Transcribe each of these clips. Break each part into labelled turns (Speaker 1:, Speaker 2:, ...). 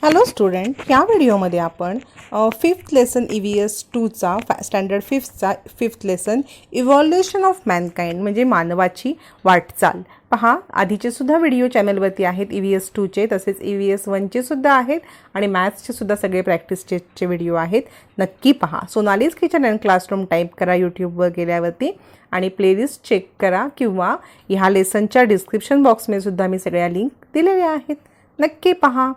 Speaker 1: Hello student, या व्हिडिओमध्ये आपण फिफ्थ लेसन EVS 2चा standard fifth lesson evolution of mankind म्हणजे मानवाची वाटचाल पहा. आधीचे सुद्धा व्हिडिओ चॅनलवरती आहेत EVS 2चे, तसेच EVS 1चे सुद्धा आहेत आणि मॅथ्सचे सुद्धा सगळे प्रॅक्टिसचे व्हिडिओ आहेत. नक्की पहा. Sonali's kitchen and classroom type करा यूट्यूबवर गेल्यावरती आणि प्लेलिस्ट चेक करा किंवा ह्या लेसनच्या डिस्क्रिप्शन बॉक्समध्ये सुद्धा मी सगळ्या लिंक दिलेल्या आहेत. नक्की पहा.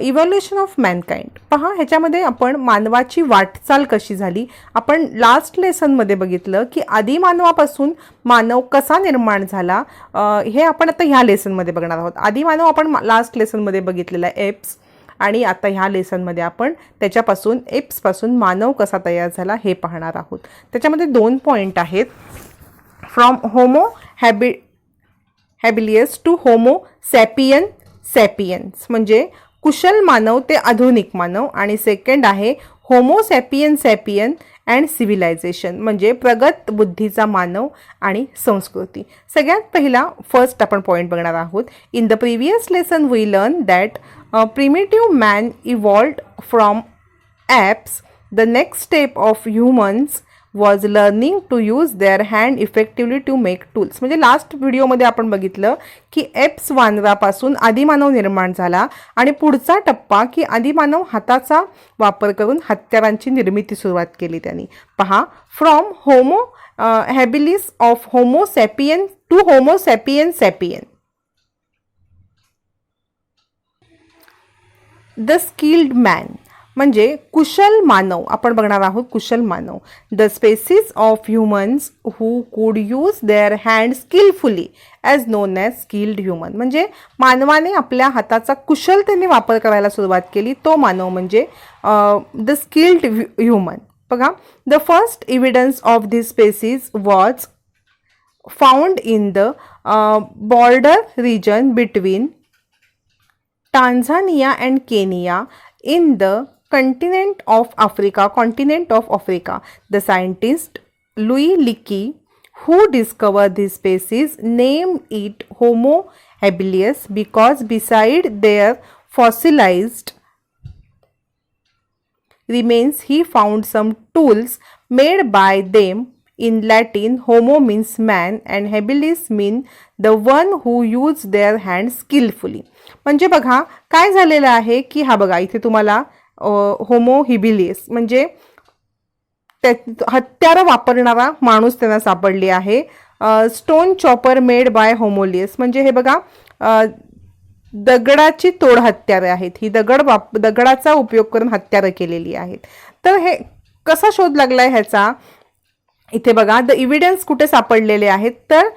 Speaker 1: इव्हॉल्युशन ऑफ मॅनकाइंड पहा. ह्याच्यामध्ये आपण मानवाची वाटचाल कशी झाली, आपण लास्ट लेसनमध्ये बघितलं की आधी मानवापासून मानव कसा निर्माण झाला. हे आपण आता ह्या लेसनमध्ये बघणार आहोत. आधी मानव आपण लास्ट लेसनमध्ये बघितलेला आहे एप्स, आणि आता ह्या लेसनमध्ये आपण त्याच्यापासून एप्सपासून मानव कसा तयार झाला हे पाहणार आहोत. त्याच्यामध्ये 2 पॉईंट आहेत. From homo habilis to homo sapiens म्हणजे कुशल मानव ते आधुनिक मानव, आणि सेकंड आहे होमो सॅपियन अँड सिव्हिलायझेशन म्हणजे प्रगत बुद्धीचा मानव आणि संस्कृती. सगळ्यात पहिला फर्स्ट आपण पॉईंट बघणार आहोत. In the previous lesson we learn that primitive man evolved from apes. The next step of humans was learning to use their hand effectively to make tools. म्हणजे लास्ट व्हिडिओमध्ये आपण बघितलं की एप्स वानरापासून आदिमानव निर्माण झाला आणि पुढचा टप्पा की आदिमानव हाताचा वापर करून हत्यारांची निर्मिती सुरुवात केली त्यांनी. पहा, from homo habilis of homo sapien to homo sapien. The skilled man म्हणजे कुशल मानव आपण बघणार आहोत. कुशल मानव. The species of humans who could use their hand skilfully as known as skilled human म्हणजे मानवाने आपल्या हाताचा कुशलतेने वापर करायला सुरुवात केली, तो मानव म्हणजे द स्किल्ड ह्युमन. बघा, the first evidence of this species was found in the border region between Tanzania and Kenya in the continent of Africa. The scientist Louis Leakey, who discovered this species, named it Homo habilis because beside their fossilized remains he found some tools made by them. In Latin, homo means man and habilis mean the one who use their hands skillfully. म्हणजे बघा काय झालेलं आहे की हा बघा इथे तुम्हाला होमो हिबिलिस म्हणजे हत्यार वापरणारा माणूस त्यांना सापडली आहे. स्टोन चॉपर मेड बाय होमोलियस म्हणजे हे बघा दगडाची तोड हत्यारे आहेत. ही दगडाचा उपयोग करून हत्यारं केलेली आहेत. तर हे कसा शोध लागलाय ह्याचा, इथे बघा द इव्हिडन्स कुठे सापडलेले आहेत तर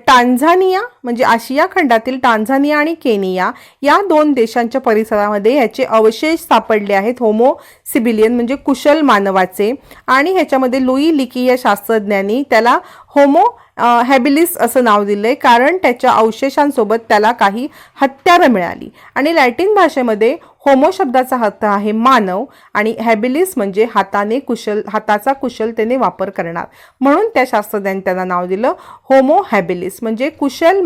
Speaker 1: टांझानिया म्हणजे आशिया खंडातील टांझानिया आणि केनिया या 2 देशांच्या परिसरामध्ये याचे अवशेष सापडले आहेत. होमो सिबिलियन म्हणजे कुशल मानवाचे, आणि ह्याच्यामध्ये लुई लिकी या शास्त्रज्ञांनी त्याला होमो हॅबिलिस असं नाव दिलंय कारण त्याच्या अवशेषांसोबत त्याला काही हत्यारं मिळाली. आणि लॅटिन भाषेमध्ये होमो शब्दाचा अर्थ आहे मानव आणि हॅबिलिस म्हणजे हाताचा कुशलतेने वापर करणार, म्हणून त्या शास्त्रज्ञांनी त्याला नाव दिलं होमो हॅबिलिस म्हणजे कुशल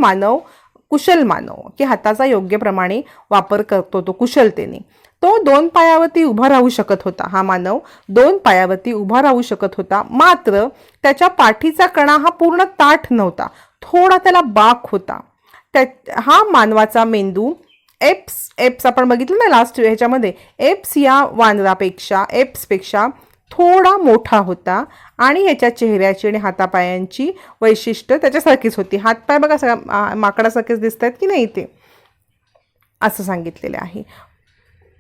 Speaker 1: मानव की हाताचा योग्य प्रमाणे वापर करतो तो कुशलतेने. तो 2 पायावरती उभा राहू शकत होता. हा मानव 2 पायावरती उभा राहू शकत होता, मात्र त्याच्या पाठीचा कणा हा पूर्ण ताठ नव्हता, थोडा त्याला बाक होता. हा मानवाचा मेंदू एप्स आपण बघितलं ना लास्ट ह्याच्यामध्ये, एप्स या एप्सपेक्षा थोडा मोठा होता आणि ह्याच्या चेहऱ्याची आणि हातापायांची वैशिष्ट्य त्याच्यासारखीच होती. हातपाय बघा सगळ्या माकडासारखेच दिसत आहेत की नाही ते, असं सांगितलेलं आहे.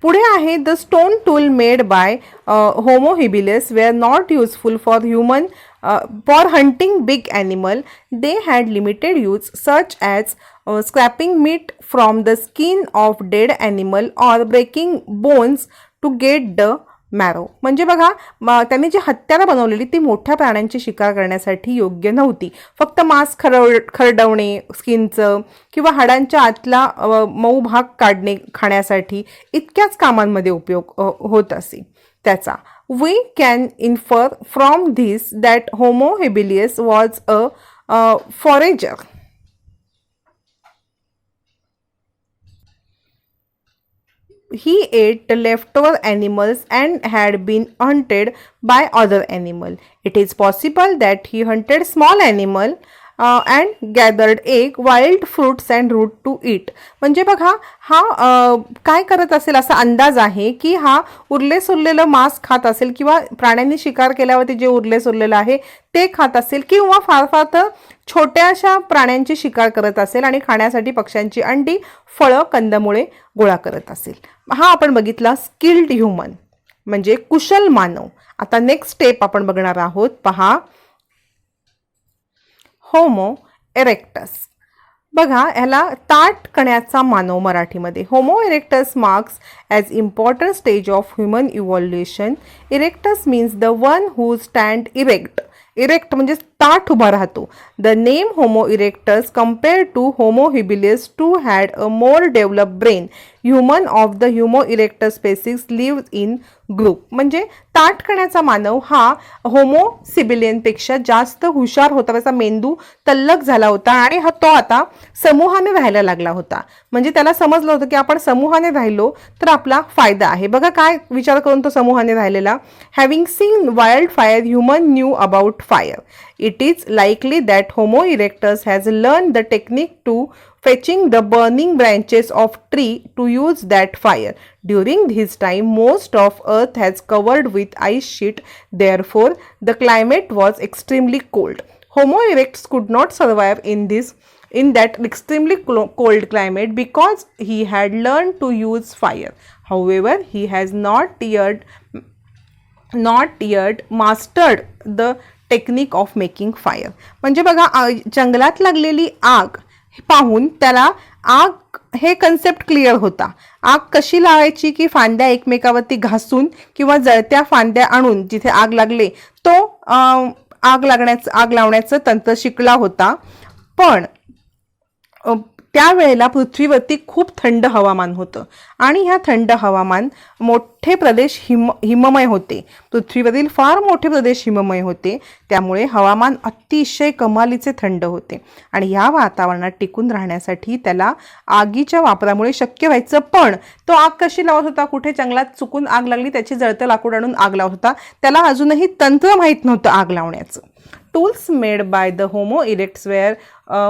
Speaker 1: पुढे आहे the stone tool made by homo habilis were not useful for hunting big animal. They had limited use such as scraping meat from the skin of dead animal or breaking bones to get the marrow. म्हणजे बघा त्यांनी जी हत्यारं बनवलेली ती मोठ्या प्राण्यांची शिकार करण्यासाठी योग्य नव्हती. फक्त मांस खरडवणे स्किनचं किंवा हाडांच्या आतला मऊ भाग खाण्यासाठी इतक्याच कामांमध्ये उपयोग होत असे त्याचा. We can infer from this that homo habilis was a forager. he ate the leftover animals and had been hunted by other animal. It is possible that he hunted small animal and gathered egg, wild fruits and root to eat. म्हणजे बघा हा काय करत असेल असा अंदाज आहे की हा उरले सुरलेलं मांस खात असेल किंवा प्राण्यांनी शिकार केल्यावरती जे उरले सुरलेलं आहे ते खात असेल किंवा फार फार तर छोट्याशा प्राण्यांची शिकार करत असेल आणि खाण्यासाठी पक्ष्यांची अंडी, फळं, कंदमुळे गोळा करत असेल. हा आपण बघितला स्किल्ड ह्युमन म्हणजे कुशल मानव. आता नेक्स्ट स्टेप आपण बघणार आहोत. पहा, होमो इरेक्टस. बघा ह्याला ताठ कण्याचा मानव मराठीमध्ये. Homo erectus marks as important stage of human evolution. Erectus means the one who stand erect. Erect म्हणजे ताठ उभा राहतो. The name homo erectus compared to homo habilis to had a more develop brain. Human of the homo erectus species live in group. म्हणजे ताठ कण्याचा मानव हा homo सिबिलियनपेक्षा जास्त हुशार होता, त्याचा मेंदू तल्लक झाला होता आणि तो आता समूहाने राहायला लागला होता. म्हणजे त्याला समजलं होतं की आपण समूहाने राहिलो तर आपला फायदा आहे. बघा काय विचार करून तो समूहाने राहिलेला. Having seen wild fire human knew about fire. It is likely that Homo erectus has learned the technique to fetching the burning branches of tree to use that fire. During his time, most of Earth has covered with ice sheet. Therefore, the climate was extremely cold. Homo erectus could not survive in that extremely cold climate because he had learned to use fire. However, he has not yet mastered the technique of making fire. म्हणजे बघा जंगलात लागलेली आग पाहून त्याला आग हे concept clear होता. आग कशी लावायची की फांद्या एकमेकावरती घासून किंवा जळत्या फांद्या आणून जिथे आग लागले तो आग लावण्याचं तंत्र शिकला होता. पण त्यावेळेला पृथ्वीवरती खूप थंड हवामान होतं आणि ह्या थंड हवामान मोठे प्रदेश हिममय होते. पृथ्वीवरील फार मोठे प्रदेश हिममय होते. त्यामुळे हवामान अतिशय कमालीचे थंड होते आणि ह्या वातावरणात टिकून राहण्यासाठी त्याला आगीच्या वापरामुळे शक्य व्हायचं. पण तो आग कशी लावत होता? कुठे जंगलात चुकून आग लागली त्याची जळतं लाकूड आणून आग लावत होता. त्याला अजूनही तंत्र माहीत नव्हतं आग लावण्याचं. Tools made by the Homo erectus were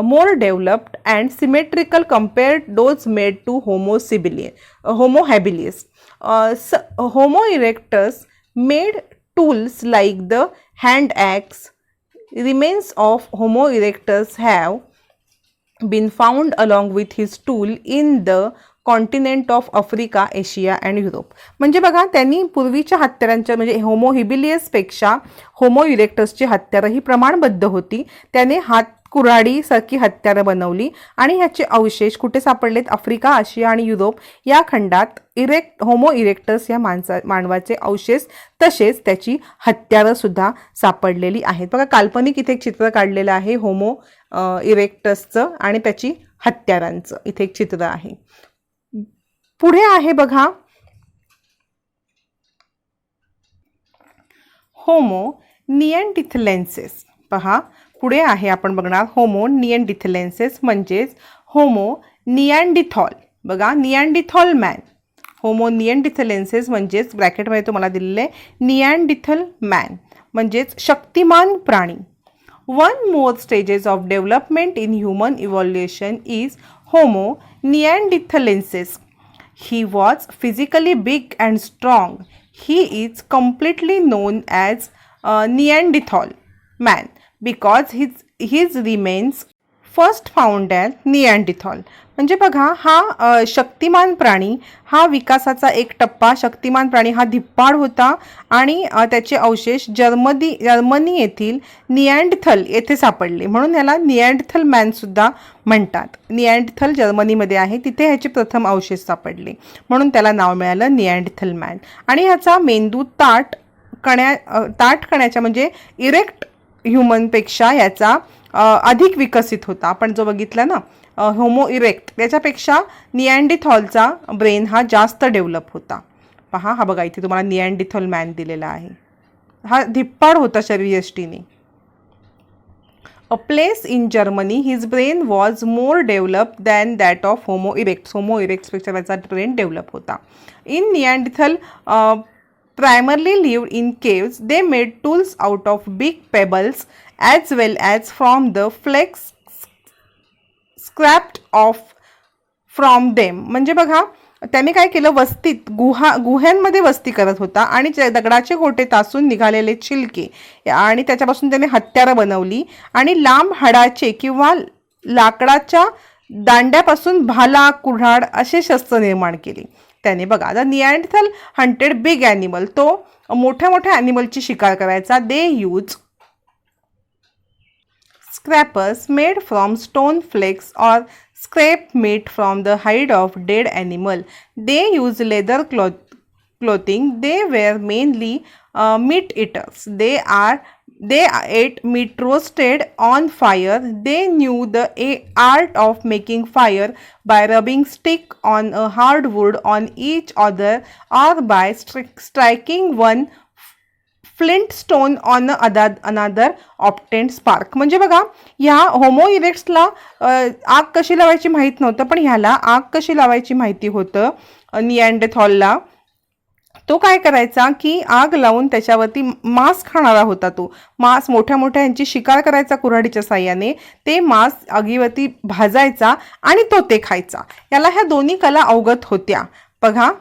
Speaker 1: more developed and symmetrical compared those made to Homo habilis. Homo erectus made tools like the hand axe. Remains of Homo erectus have been found along with his tool in the continent of Africa, Asia and Europe. म्हणजे बघा त्यांनी पूर्वीच्या हत्यारांच्या म्हणजे homo हिबिलियसपेक्षा homo इरेक्टसची हत्यारं ही प्रमाणबद्ध होती. त्याने हात कुऱ्हाडीसारखी हत्यारं बनवली आणि ह्याचे अवशेष कुठे सापडलेत? आफ्रिका, आशिया आणि युरोप या खंडात होमो इरेक्टस या मानवाचे अवशेष तसेच त्याची हत्यारं सुद्धा सापडलेली आहेत. बघा काल्पनिक इथे एक चित्र काढलेलं आहे होमो इरेक्टसचं आणि त्याची हत्यारांचं. इथे एक चित्र आहे. पुढे आहे बघा होमो निएंडिथलेन्सिस. पहा पुढे आहे आपण बघणार होमो निएंडिथलेन्सिस म्हणजेच होमो निएंडिथॉल. बघा निएंडिथॉल मॅन. होमो निएंडिथलेन्सिस म्हणजेच ब्रॅकेटमध्ये तुम्हाला दिलेले निएंडिथल मॅन म्हणजेच शक्तिमान प्राणी. One more stages of development in human evolution is homo neanderthalensis. He was physically big and strong. He is completely known as Neanderthal man because his remains first found at Neanderthal. म्हणजे बघा हा शक्तिमान प्राणी हा विकासाचा एक टप्पा. शक्तिमान प्राणी हा धिप्पाड होता आणि त्याचे अवशेष जर्मनी येथील निएंडरथल येथे सापडले म्हणून ह्याला निएंडरथल मॅन सुद्धा म्हणतात. निएंडरथल जर्मनीमध्ये आहे तिथे ह्याचे प्रथम अवशेष सापडले म्हणून त्याला नाव मिळालं निएंडरथल मॅन. आणि ह्याचा मेंदू ताठ कण्याच्या म्हणजे इरेक्ट ह्युमनपेक्षा याचा अधिक विकसित होता. आपण जो बघितला ना होमो इरेक्ट त्याच्यापेक्षा निएंडरथॉलचा ब्रेन हा जास्त डेव्हलप होता. पहा हा बघा इथे तुम्हाला निएंडरथॉल मॅन दिलेला आहे. हा धिप्पाड होता शरीरयष्टीने. a place in Germany. His brain was more developed than that of Homo erectus. Homo erectus पेक्षा त्याचा brain develop होता. In Neanderthal primarily lived in caves. They made tools out of big pebbles as well as from the flakes scraped off from them. म्हणजे बघा त्याने काय केलं, वस्तीत गुह्यांमध्ये वस्ती करत होता आणि दगडाचे गोटे तासून निघालेले छिलके आणि त्याच्यापासून त्याने हत्यारं बनवली आणि लांब हाडाचे किंवा लाकडाच्या दांड्यापासून भाला कुऱ्हाड असे शस्त्र निर्माण केले त्याने. बघा the Neanderthal hunted big animal. तो मोठ्या मोठ्या ॲनिमलची शिकार करायचा. दे use scrappers made from stone flakes or scrape meat from the hide of dead animal. They used leather clothing. They were mainly meat eaters. They ate meat roasted on fire. They knew the art of making fire by rubbing stick on a hard wood on each other or by striking one flint stone on अनादर obtained spark. म्हणजे बघा ह्या homo इरेक्ट्सला आग कशी लावायची माहीत नव्हतं, पण ह्याला आग कशी लावायची माहिती होतं निअँडरथॉलला. तो काय करायचा की आग लावून त्याच्यावरती मांस खाणारा होता. तो मांस मोठ्या मोठ्या यांची शिकार करायचा कुऱ्हाडीच्या साह्याने. ते मांस आगीवरती भाजायचा आणि तो ते खायचा. याला ह्या दोन्ही कला अवगत होत्या. बघा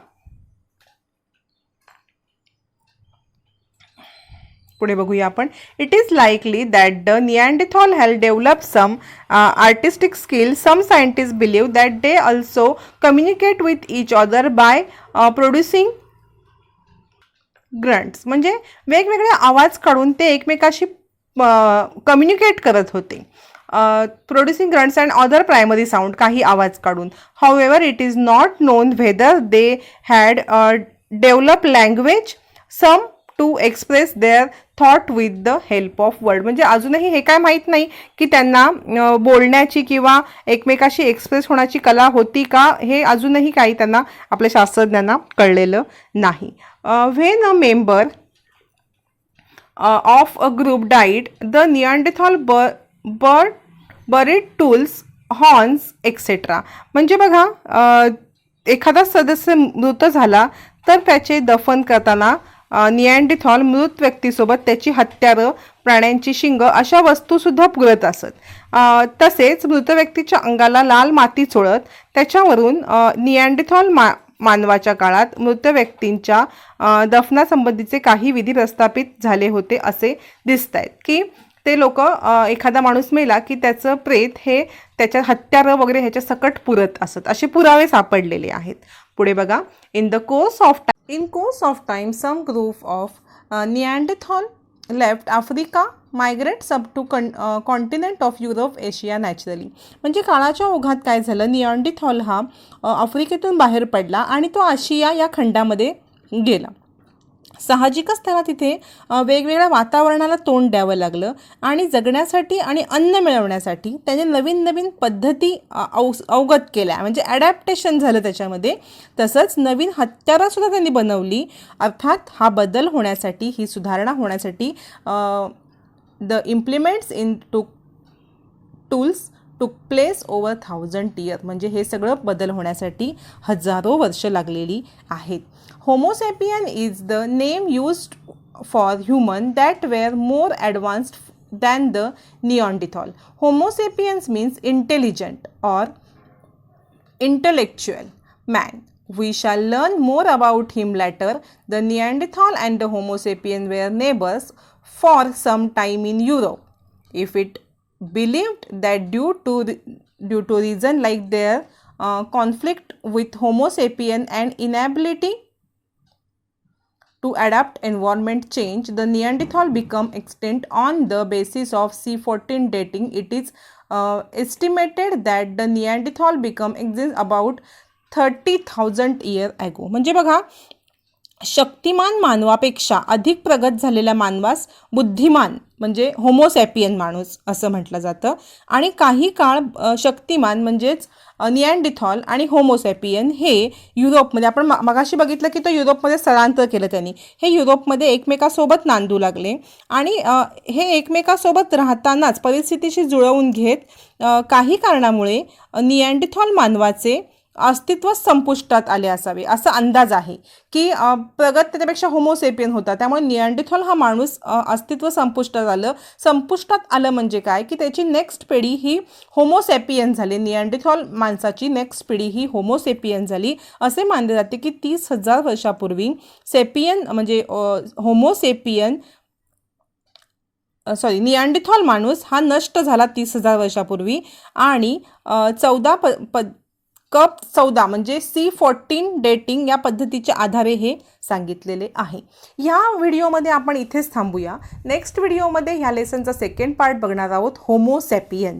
Speaker 1: पुढे बघूया आपण. It is likely that the neanderthal had develop some artistic skill. Some scientist believe that they also communicate with each other by producing grunts. म्हणजे वेगवेगळे आवाज काढून ते एकमेकाशी कम्युनिकेट करत होते. Producing grunts and other primary sound, काही आवाज काढून. However it is not known whether they had develop language some to express their thought with the help of word. म्हणजे अजूनही हे काय माहीत नाही की त्यांना बोलण्याची किंवा एकमेकाशी एक्सप्रेस होण्याची कला होती का, हे अजूनही काही त्यांना आपल्या शास्त्रज्ञांना कळलेलं नाही. When a member of a group died the neanderthal buried tools horns etcetera. म्हणजे बघा एखादा सदस्य मृत झाला तर त्याचे दफन करताना निअँडरथॉल मृत व्यक्तीसोबत त्याची हत्यारं, प्राण्यांची शिंग अशा वस्तूसुद्धा पुरत असत. तसेच मृत व्यक्तीच्या अंगाला लाल माती चोळत त्याच्यावरून निअँडरथॉल मानवाच्या काळात मृत व्यक्तींच्या दफनासंबंधीचे काही विधी प्रस्थापित झाले होते असे दिसत आहेत की ते लोक एखादा माणूस मेला की त्याचं प्रेत हे त्याच्या हत्यारं वगैरे ह्याच्या सकट पुरत असत. असे पुरावे सापडलेले आहेत. पुढे बघा. In course of time, some group of Neanderthal left Africa, migrates up to continent of Europe, Asia naturally. म्हणजे काळाच्या ओघात काय झालं, निअँडरथॉल हा आफ्रिकेतून बाहेर पडला आणि तो आशिया या खंडामध्ये गेला. साहजिकच त्याला तिथे वेगवेगळ्या वातावरणाला तोंड द्यावं लागलं आणि जगण्यासाठी आणि अन्न मिळवण्यासाठी त्याने नवीन नवीन पद्धती अवगत केल्या. म्हणजे ॲडॅप्टेशन झालं त्याच्यामध्ये. तसंच नवीन हत्यारंसुद्धा त्यांनी बनवली. अर्थात हा बदल होण्यासाठी, ही सुधारणा होण्यासाठी द इम्प्लिमेंट्स इन टूल्स टूक प्लेस ओव्हर 1000 years. म्हणजे हे सगळं बदल होण्यासाठी हजारो वर्ष लागलेली आहेत. Homo sapien is the name used for human that were more advanced than the Neanderthal. Homo sapiens means intelligent or intellectual man. We shall learn more about him later. The Neanderthal and the Homo sapien were neighbors for some time in Europe. If it believed that due to reason like their conflict with Homo sapien and inability to adapt environment change, the Neanderthal become extinct on the basis of C14 dating. It is estimated that the Neanderthal become exist about 30,000 years ago. म्हणजे बघा शक्तिमान मानवापेक्षा अधिक प्रगत झालेल्या मानवास बुद्धिमान म्हणजे Homo sapien माणूस असं म्हटलं जातं. आणि काही काळ शक्तिमान म्हणजेच निअँडरथॉल आणि होमोसॅपियन हे युरोपमध्ये, आपण मगाशी बघितलं की तो युरोपमध्ये स्थलांतर केलं त्यांनी, हे युरोपमध्ये एकमेकासोबत नांदू लागले आणि हे एकमेकासोबत राहतानाच परिस्थितीशी जुळवून घेत काही कारणामुळे निअँडरथॉल मानवाचे अस्तित्व संपुष्टात आले असावे असा अंदाज आहे की प्रगत त्याच्यापेक्षा होमोसेपियन होता, त्यामुळे निअँडरथॉल हा माणूस अस्तित्व संपुष्टात आलं म्हणजे काय की त्याची नेक्स्ट पिढी ही होमोसेपियन झाली. निअँडरथॉल माणसाची नेक्स्ट पिढी ही होमोसेपियन झाली. असे मानले जाते की 30,000 वर्षापूर्वी सेपियन म्हणजे निअँडरथॉल माणूस हा नष्ट झाला 30,000 वर्षापूर्वी. आणि 14 म्हणजे C14 डेटिंग या पद्धतीच्या आधारे हे सांगितलेले आहे. ह्या व्हिडिओमध्ये आपण इथेच थांबूया. नेक्स्ट व्हिडिओमध्ये ह्या लेसनचा सेकंड पार्ट बघणार आहोत, होमोसॅपियन.